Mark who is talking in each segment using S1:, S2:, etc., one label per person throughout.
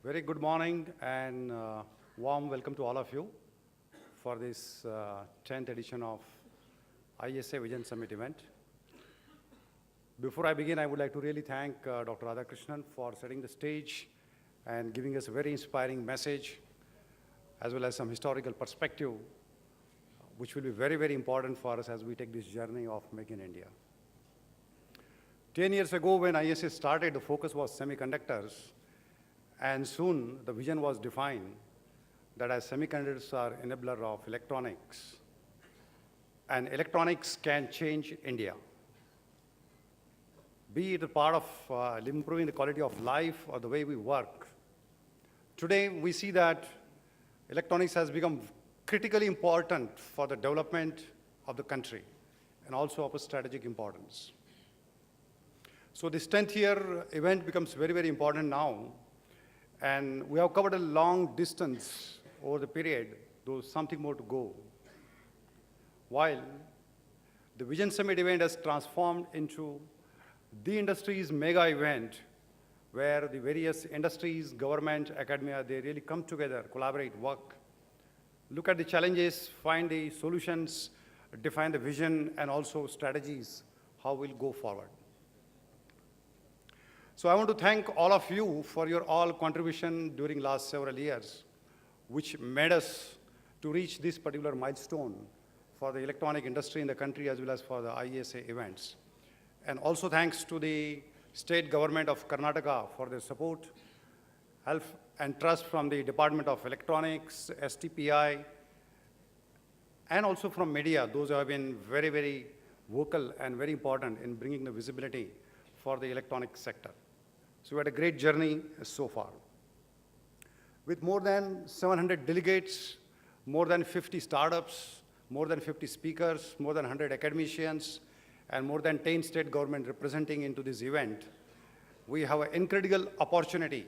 S1: Very good morning and warm welcome to all of you for this 10th edition of IESA Vision Summit event. Before I begin, I would like to really thank Dr. Radhakrishnan for setting the stage and giving us a very inspiring message as well as some historical perspective which will be very, very important for us as we take this journey of Make in India. 10 years ago when IESA started, the focus was semiconductors. And soon, the vision was defined that as semiconductors are enabler of electronics, and electronics can change India. Be it a part of improving the quality of life or the way we work. Today, we see that electronics has become critically important for the development of the country and also of a strategic importance. So this 10th year event becomes very, very important now. And we have covered a long distance over the period, though something more to go. While the Vision Summit event has transformed into the industry's mega event, where the various industries, government, academia, they really come together, collaborate, work, look at the challenges, find the solutions, define the vision, and also strategies, how we'll go forward. So I want to thank all of you for your all contribution during last several years, which made us to reach this particular milestone for the electronic industry in the country as well as for the IESA events. And also thanks to the state government of Karnataka for their support, help and trust from the Department of Electronics, STPI, and also from media, those who have been very, very vocal and very important in bringing the visibility for the electronic sector. So we had a great journey so far. With more than 700 delegates, more than 50 startups, more than 50 speakers, more than 100 academicians, and more than 10 state government representing into this event, we have an incredible opportunity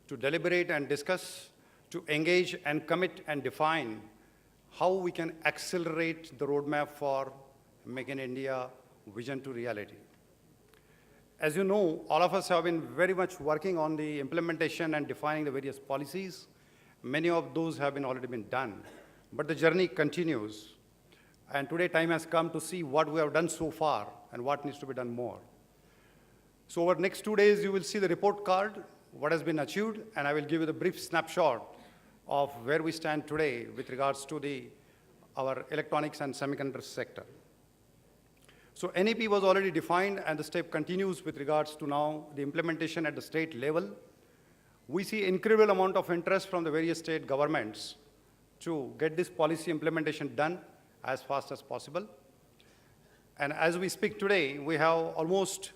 S1: to deliberate and discuss, to engage and commit and define how we can accelerate the roadmap for Make in India vision to reality. As you know, all of us have been very much working on the implementation and defining the various policies. Many of those have already been done, but the journey continues. And today time has come to see what we have done so far and what needs to be done more. So over the next 2 days, you will see the report card, what has been achieved, and I will give you the brief snapshot of where we stand today with regards to our electronics and semiconductor sector. So NEP was already defined, and the step continues with regards to now the implementation at the state level. We see incredible amount of interest from the various state governments to get this policy implementation done as fast as possible. And as we speak today, we have almost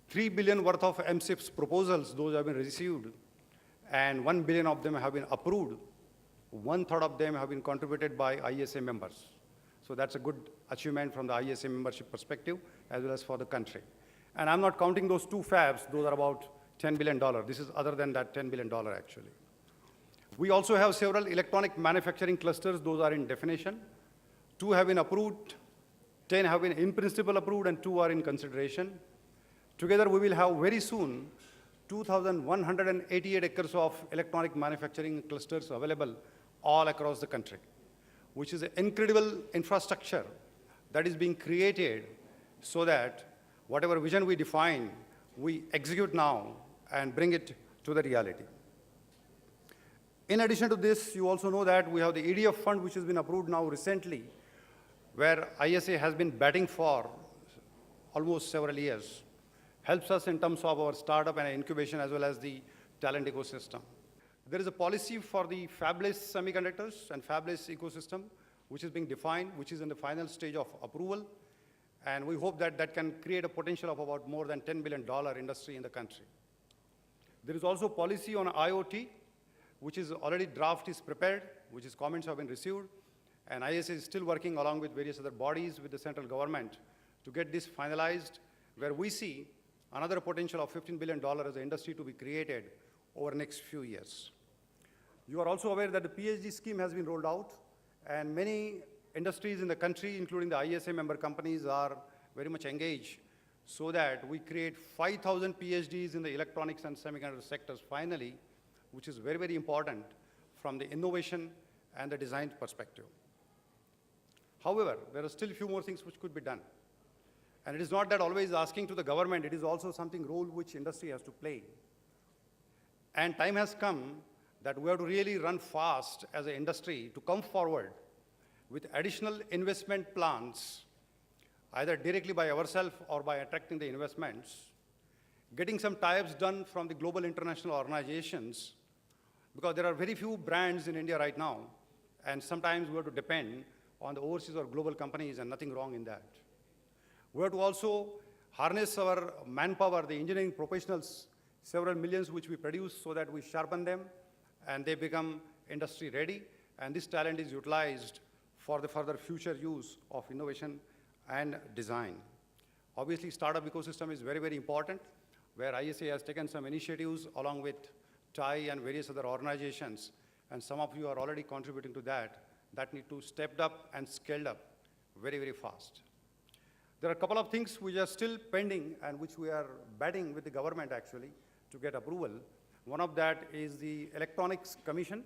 S1: 3 billion worth of MSIPS proposals, those have been received, and 1 billion of them have been approved. 1/3 of them have been contributed by IESA members. So that's a good achievement from the IESA membership perspective, as well as for the country. And I'm not counting those 2 fabs, those are about $10 billion. This is other than that $10 billion actually. We also have several electronic manufacturing clusters, those are in definition. 2 have been approved, 10 have been in principle approved, and 2 are in consideration. Together we will have very soon 2,188 acres of electronic manufacturing clusters available all across the country, which is an incredible infrastructure that is being created so that whatever vision we define, we execute now and bring it to the reality. In addition to this, you also know that we have the EDF fund, which has been approved now recently, where IESA has been batting for almost several years. Helps us in terms of our startup and incubation as well as the talent ecosystem. There is a policy for the fabless semiconductors and fabless ecosystem, which is being defined, which is in the final stage of approval. And we hope that that can create a potential of about more than $10 billion industry in the country. There is also policy on IoT, which is already draft is prepared, which is comments have been received. And IESA is still working along with various other bodies with the central government to get this finalized, where we see another potential of $15 billion as an industry to be created over the next few years. You are also aware that the PhD scheme has been rolled out, and many industries in the country, including the IESA member companies, are very much engaged so that we create 5,000 PhDs in the electronics and semiconductor sectors finally which is very, very important from the innovation and the design perspective. However, there are still a few more things which could be done. And it is not that always asking to the government, it is also something role which industry has to play. And time has come that we have to really run fast as an industry to come forward with additional investment plans, either directly by ourselves or by attracting the investments, getting some tie-ups done from the global international organizations, because there are very few brands in India right now, and sometimes we have to depend on the overseas or global companies, and nothing wrong in that. We have to also harness our manpower, the engineering professionals, several millions which we produce, so that we sharpen them and they become industry ready, and this talent is utilized for the further future use of innovation and design. Obviously, startup ecosystem is very, very important, where IESA has taken some initiatives along with TIE and various other organizations, and some of you are already contributing to that need to step up and scaled up very, very fast. There are a couple of things which are still pending and which we are batting with the government actually to get approval. One of that is the Electronics Commission,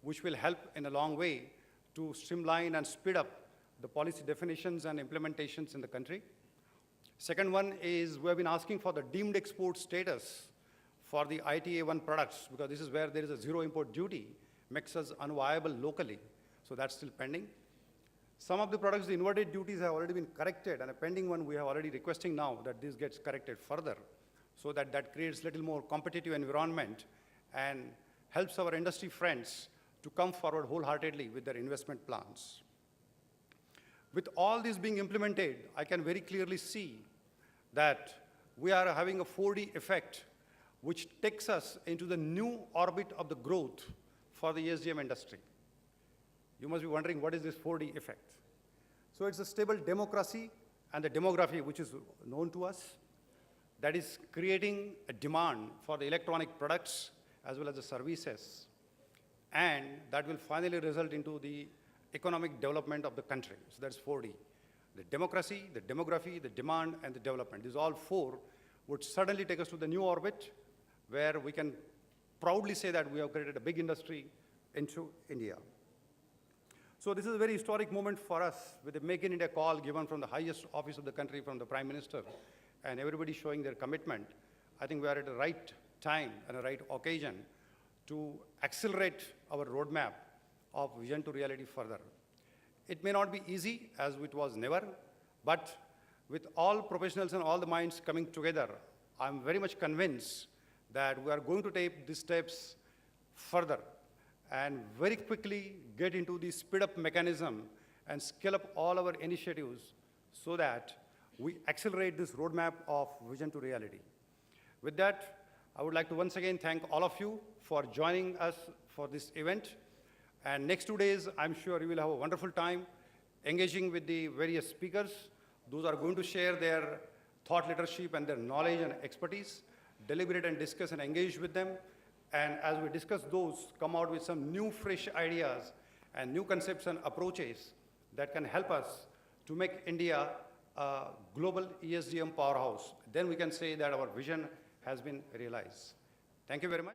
S1: which will help in a long way to streamline and speed up the policy definitions and implementations in the country. Second one is we have been asking for the deemed export status for the ITA1 products, because this is where there is a zero import duty, makes us unviable locally. So that's still pending. Some of the products, the inverted duties have already been corrected, and a pending one we have already requesting now that this gets corrected further, so that that creates a little more competitive environment and helps our industry friends to come forward wholeheartedly with their investment plans. With all this being implemented, I can very clearly see that we are having a 4D effect, which takes us into the new orbit of the growth for the ESDM industry. You must be wondering, what is this 4D effect? So it's a stable democracy and the demography, which is known to us, that is creating a demand for the electronic products as well as the services. And that will finally result into the economic development of the country. So that's 4D. The democracy, the demography, the demand, and the development. These all four would suddenly take us to the new orbit, where we can proudly say that we have created a big industry into India. So this is a very historic moment for us, with the Make in India call given from the highest office of the country, from the Prime Minister, and everybody showing their commitment. I think we are at the right time and a right occasion to accelerate our roadmap of vision to reality further. It may not be easy, as it was never, but with all professionals and all the minds coming together, I'm very much convinced that we are going to take these steps further and very quickly get into the speed-up mechanism and scale up all our initiatives so that we accelerate this roadmap of vision to reality. With that, I would like to once again thank all of you for joining us for this event. And next 2 days, I'm sure you will have a wonderful time engaging with the various speakers. Those are going to share their thought leadership and their knowledge and expertise, deliberate and discuss and engage with them. And as we discuss those, come out with some new, fresh ideas and new concepts and approaches that can help us to make India a global ESDM powerhouse. Then we can say that our vision has been realized. Thank you very much.